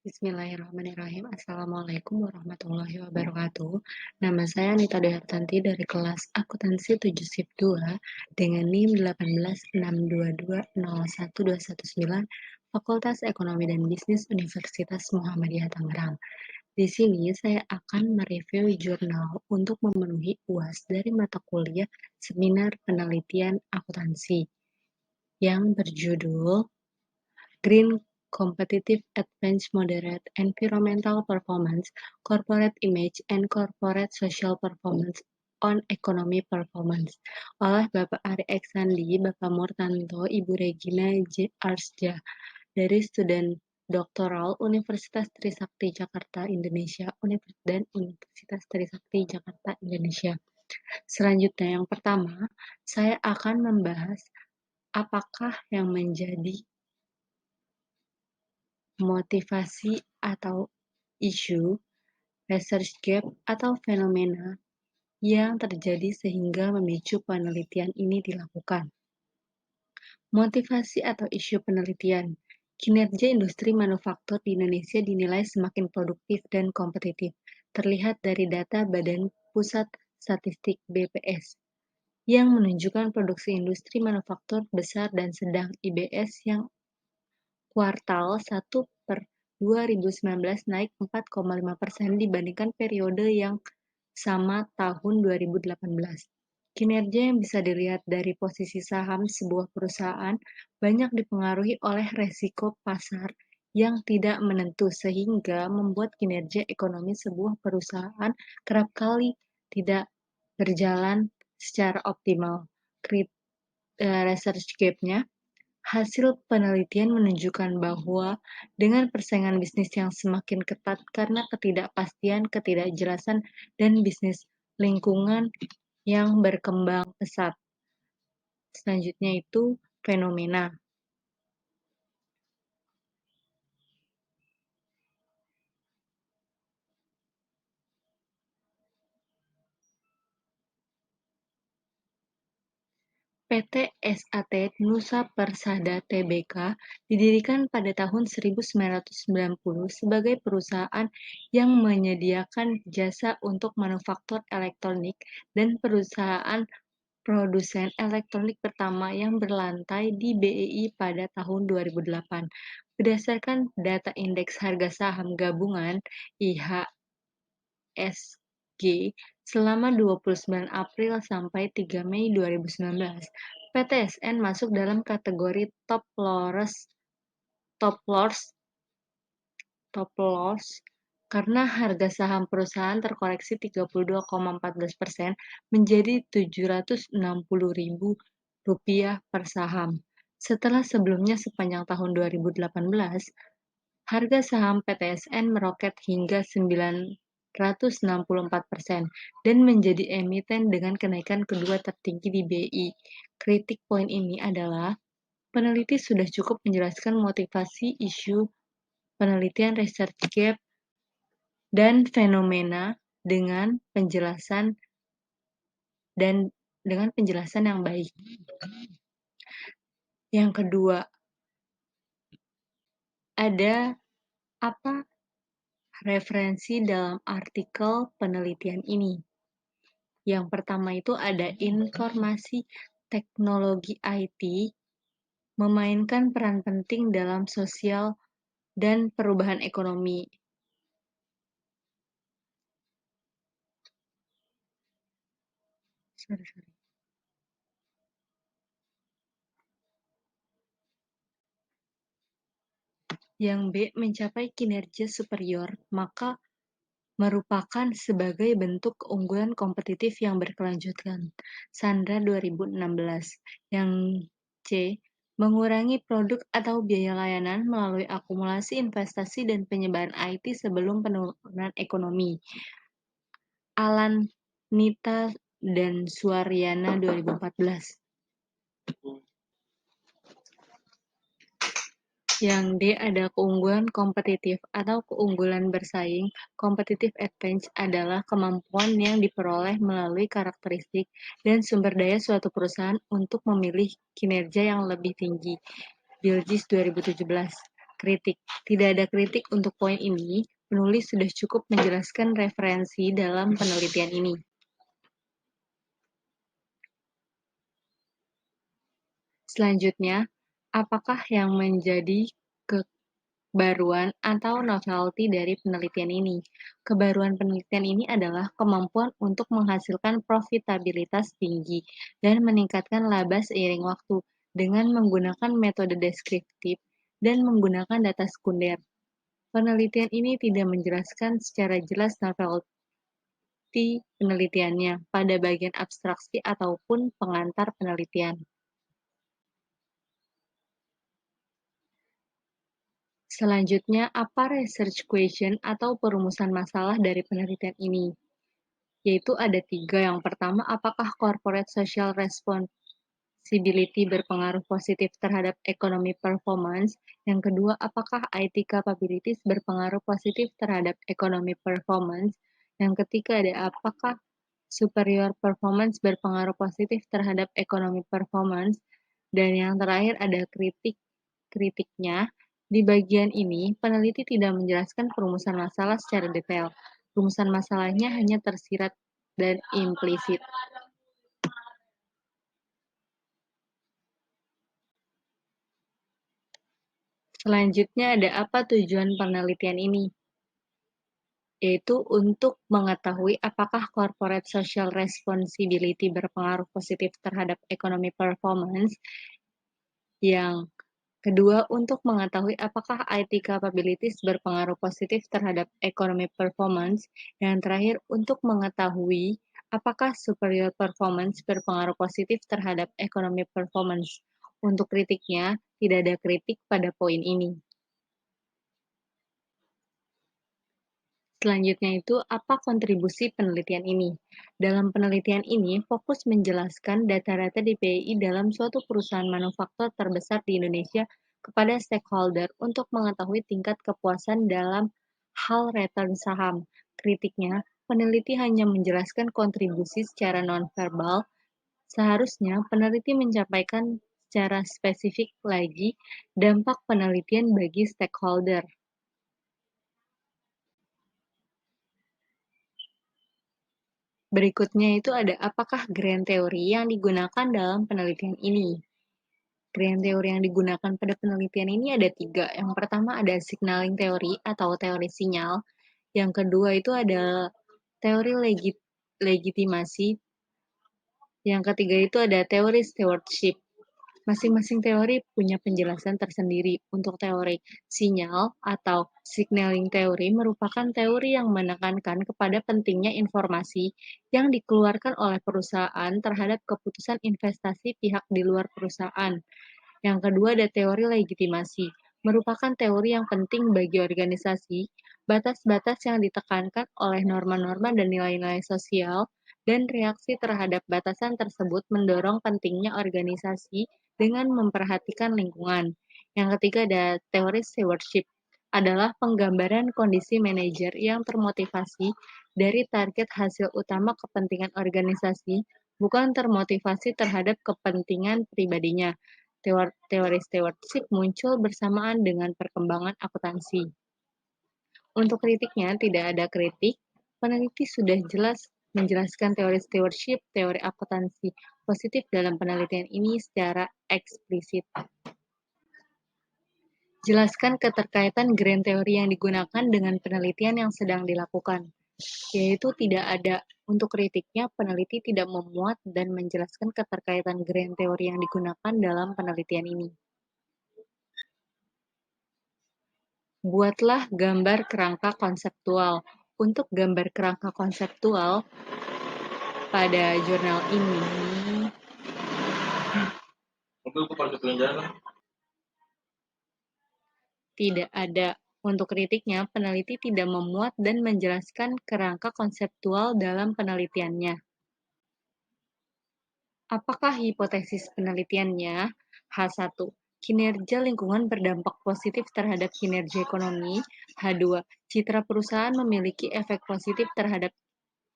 Bismillahirrahmanirrahim. Assalamualaikum warahmatullahi wabarakatuh. Nama saya Anita Dehartanti dari kelas Akuntansi 7 SIP 2 dengan NIM 186220119 Fakultas Ekonomi dan Bisnis Universitas Muhammadiyah Tangerang. Di sini saya akan mereview jurnal untuk memenuhi UAS dari mata kuliah Seminar Penelitian Akuntansi yang berjudul Green Competitive Advantage Moderate Environmental Performance, Corporate Image, and Corporate Social Performance on Economy Performance oleh Bapak Ari Eksandi, Bapak Murtanto, Ibu Regina J. Arsja dari Student Doktoral Universitas Trisakti Jakarta Indonesia dan Universitas Trisakti Jakarta Indonesia. Selanjutnya yang pertama, saya akan membahas apakah yang menjadi motivasi atau isu, research gap atau fenomena yang terjadi sehingga memicu penelitian ini dilakukan. Motivasi atau isu penelitian. Kinerja industri manufaktur di Indonesia dinilai semakin produktif dan kompetitif, terlihat dari data Badan Pusat Statistik (BPS) yang menunjukkan produksi industri manufaktur besar dan sedang (IBS) yang kuartal 1 per 2019 naik 4,5% dibandingkan periode yang sama tahun 2018. Kinerja yang bisa dilihat dari posisi saham sebuah perusahaan banyak dipengaruhi oleh resiko pasar yang tidak menentu sehingga membuat kinerja ekonomi sebuah perusahaan kerap kali tidak berjalan secara optimal. Research gap-nya, hasil penelitian menunjukkan bahwa dengan persaingan bisnis yang semakin ketat karena ketidakpastian, ketidakjelasan, dan bisnis lingkungan yang berkembang pesat. Selanjutnya itu fenomena. PT SAT Nusa Persada Tbk didirikan pada tahun 1990 sebagai perusahaan yang menyediakan jasa untuk manufaktur elektronik dan perusahaan produsen elektronik pertama yang berlantai di BEI pada tahun 2008. Berdasarkan data Indeks Harga Saham Gabungan IHSG selama 29 April sampai 3 Mei 2019, PTSN masuk dalam kategori top loss karena harga saham perusahaan terkoreksi 32,14% menjadi Rp760.000 per saham. Setelah sebelumnya sepanjang tahun 2018, harga saham PTSN meroket hingga 964% dan menjadi emiten dengan kenaikan kedua tertinggi di BI. Kritik poin ini adalah peneliti sudah cukup menjelaskan motivasi, isu, penelitian, research gap, dan fenomena dengan penjelasan yang baik. Yang kedua, ada apa referensi dalam artikel penelitian ini? Yang pertama itu ada informasi teknologi IT memainkan peran penting dalam sosial dan perubahan ekonomi. Yang B, mencapai kinerja superior, maka merupakan sebagai bentuk keunggulan kompetitif yang berkelanjutan. Sandra 2016. Yang C, mengurangi produk atau biaya layanan melalui akumulasi investasi dan penyebaran IT sebelum penurunan ekonomi. Alan, Nita, dan Suaryana 2014. Yang D ada keunggulan kompetitif atau keunggulan bersaing. Competitive advantage adalah kemampuan yang diperoleh melalui karakteristik dan sumber daya suatu perusahaan untuk memilih kinerja yang lebih tinggi. Bilgis 2017. kritik. Tidak ada kritik untuk poin ini, penulis sudah cukup menjelaskan referensi dalam penelitian ini. Selanjutnya, apakah yang menjadi kebaruan atau novelty dari penelitian ini? Kebaruan penelitian ini adalah kemampuan untuk menghasilkan profitabilitas tinggi dan meningkatkan laba seiring waktu dengan menggunakan metode deskriptif dan menggunakan data sekunder. Penelitian ini tidak menjelaskan secara jelas novelty penelitiannya pada bagian abstraksi ataupun pengantar penelitian. Selanjutnya, apa research question atau perumusan masalah dari penelitian ini? Yaitu ada 3. Yang pertama, apakah corporate social responsibility berpengaruh positif terhadap economic performance? Yang kedua, apakah IT capabilities berpengaruh positif terhadap economic performance? Yang ketiga, ada apakah superior performance berpengaruh positif terhadap economic performance? Dan yang terakhir ada kritiknya. Di bagian ini, peneliti tidak menjelaskan perumusan masalah secara detail. Perumusan masalahnya hanya tersirat dan implisit. Selanjutnya ada apa tujuan penelitian ini? Yaitu untuk mengetahui apakah corporate social responsibility berpengaruh positif terhadap economic performance. Yang kedua, untuk mengetahui apakah IT capabilities berpengaruh positif terhadap economic performance. Yang terakhir, untuk mengetahui apakah superior performance berpengaruh positif terhadap economic performance. Untuk kritiknya, tidak ada kritik pada poin ini. Selanjutnya itu, apa kontribusi penelitian ini? Dalam penelitian ini, fokus menjelaskan data-data DPI dalam suatu perusahaan manufaktur terbesar di Indonesia kepada stakeholder untuk mengetahui tingkat kepuasan dalam hal return saham. Kritiknya, peneliti hanya menjelaskan kontribusi secara nonverbal. Seharusnya peneliti menyampaikan secara spesifik lagi dampak penelitian bagi stakeholder. Berikutnya itu ada apakah grand theory yang digunakan dalam penelitian ini? Grand theory yang digunakan pada penelitian ini ada 3. Yang pertama ada signaling theory atau teori sinyal. Yang kedua itu ada teori legitimasi. Yang ketiga itu ada teori stewardship. Masing-masing teori punya penjelasan tersendiri. Untuk teori sinyal atau signaling theory merupakan teori yang menekankan kepada pentingnya informasi yang dikeluarkan oleh perusahaan terhadap keputusan investasi pihak di luar perusahaan. Yang kedua ada teori legitimasi, merupakan teori yang penting bagi organisasi, batas-batas yang ditekankan oleh norma-norma dan nilai-nilai sosial, dan reaksi terhadap batasan tersebut mendorong pentingnya organisasi dengan memperhatikan lingkungan. Yang ketiga ada teori stewardship, adalah penggambaran kondisi manajer yang termotivasi dari target hasil utama kepentingan organisasi, bukan termotivasi terhadap kepentingan pribadinya. Teori stewardship muncul bersamaan dengan perkembangan akuntansi. Untuk kritiknya, tidak ada kritik. Peneliti sudah jelas menjelaskan teori stewardship, teori akuntansi positif dalam penelitian ini secara eksplisit. Jelaskan keterkaitan grand teori yang digunakan dengan penelitian yang sedang dilakukan, yaitu tidak ada. Untuk kritiknya, peneliti tidak memuat dan menjelaskan keterkaitan grand teori yang digunakan dalam penelitian ini. Buatlah gambar kerangka konseptual. Untuk gambar kerangka konseptual pada jurnal ini tidak ada. Untuk kritiknya, peneliti tidak memuat dan menjelaskan kerangka konseptual dalam penelitiannya. Apakah hipotesis penelitiannya? H1. Kinerja lingkungan berdampak positif terhadap kinerja ekonomi. H2. Citra perusahaan memiliki efek positif terhadap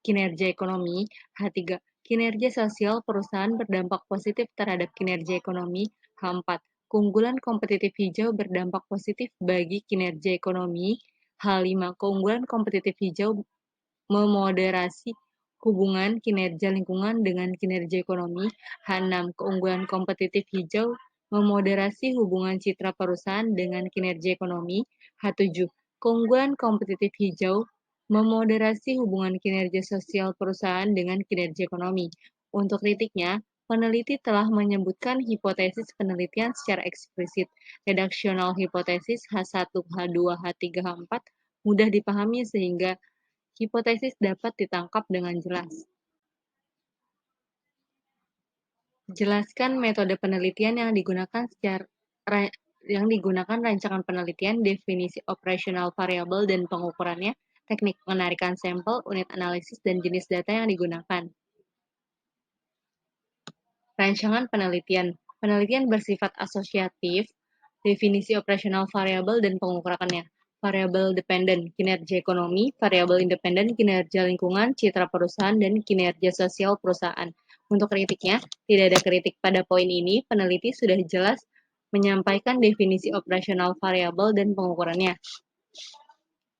kinerja ekonomi. H3. Kinerja sosial perusahaan berdampak positif terhadap kinerja ekonomi. H4. Keunggulan kompetitif hijau berdampak positif bagi kinerja ekonomi. H5. Keunggulan kompetitif hijau memoderasi hubungan kinerja lingkungan dengan kinerja ekonomi. H6. Keunggulan kompetitif hijau memoderasi hubungan citra perusahaan dengan kinerja ekonomi. H7. Keunggulan kompetitif hijau memoderasi hubungan kinerja sosial perusahaan dengan kinerja ekonomi. Untuk kritiknya, peneliti telah menyebutkan hipotesis penelitian secara eksplisit. Redaksional hipotesis H1, H2, H3, H4 mudah dipahami sehingga hipotesis dapat ditangkap dengan jelas. Jelaskan metode penelitian yang digunakan rancangan penelitian, definisi operasional variabel dan pengukurannya, teknik penarikan sampel, unit analisis, dan jenis data yang digunakan. Rancangan penelitian. Penelitian bersifat asosiatif, definisi operasional variabel dan pengukurannya. Variabel dependen, kinerja ekonomi, variabel independen, kinerja lingkungan, citra perusahaan, dan kinerja sosial perusahaan. Untuk kritiknya, tidak ada kritik pada poin ini, peneliti sudah jelas menyampaikan definisi operasional variabel dan pengukurannya.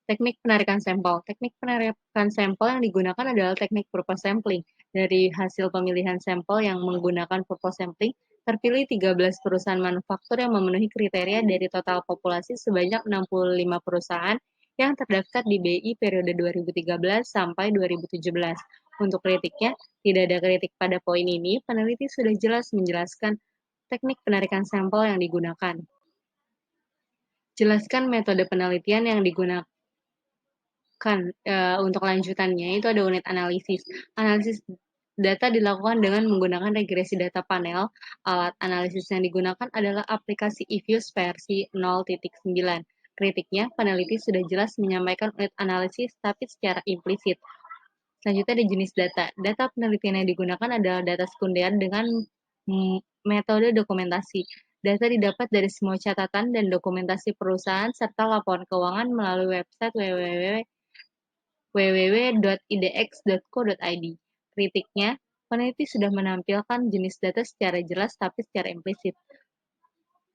Teknik penarikan sampel. Teknik penarikan sampel yang digunakan adalah teknik purpose sampling. Dari hasil pemilihan sampel yang menggunakan purpose sampling, terpilih 13 perusahaan manufaktur yang memenuhi kriteria dari total populasi sebanyak 65 perusahaan yang terdaftar di BI periode 2013 sampai 2017. Untuk kritiknya, tidak ada kritik pada poin ini, peneliti sudah jelas menjelaskan teknik penarikan sampel yang digunakan. Jelaskan metode penelitian yang digunakan. Untuk lanjutannya itu ada unit analisis. Analisis data dilakukan dengan menggunakan regresi data panel. Alat analisis yang digunakan adalah aplikasi eViews versi 0.9. Kritiknya, peneliti sudah jelas menyampaikan unit analisis tapi secara implisit. Selanjutnya ada jenis data. Data penelitian yang digunakan adalah data sekunder dengan metode dokumentasi. Data didapat dari semua catatan dan dokumentasi perusahaan serta laporan keuangan melalui website www.idx.co.id. Kritiknya, peneliti sudah menampilkan jenis data secara jelas tapi secara implisit.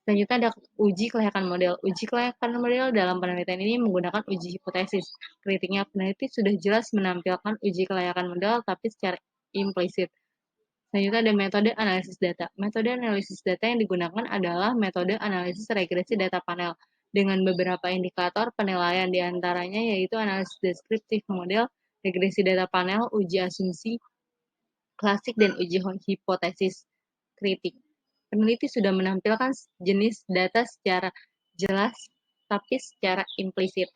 Selanjutnya ada uji kelayakan model. Uji kelayakan model dalam penelitian ini menggunakan uji hipotesis. Kritiknya, peneliti sudah jelas menampilkan uji kelayakan model tapi secara implisit. Selanjutnya ada metode analisis data. Metode analisis data yang digunakan adalah metode analisis regresi data panel dengan beberapa indikator penilaian diantaranya yaitu analisis deskriptif model, regresi data panel, uji asumsi klasik, dan uji hipotesis. Kritik. Peneliti sudah menampilkan jenis data secara jelas tapi secara implisit.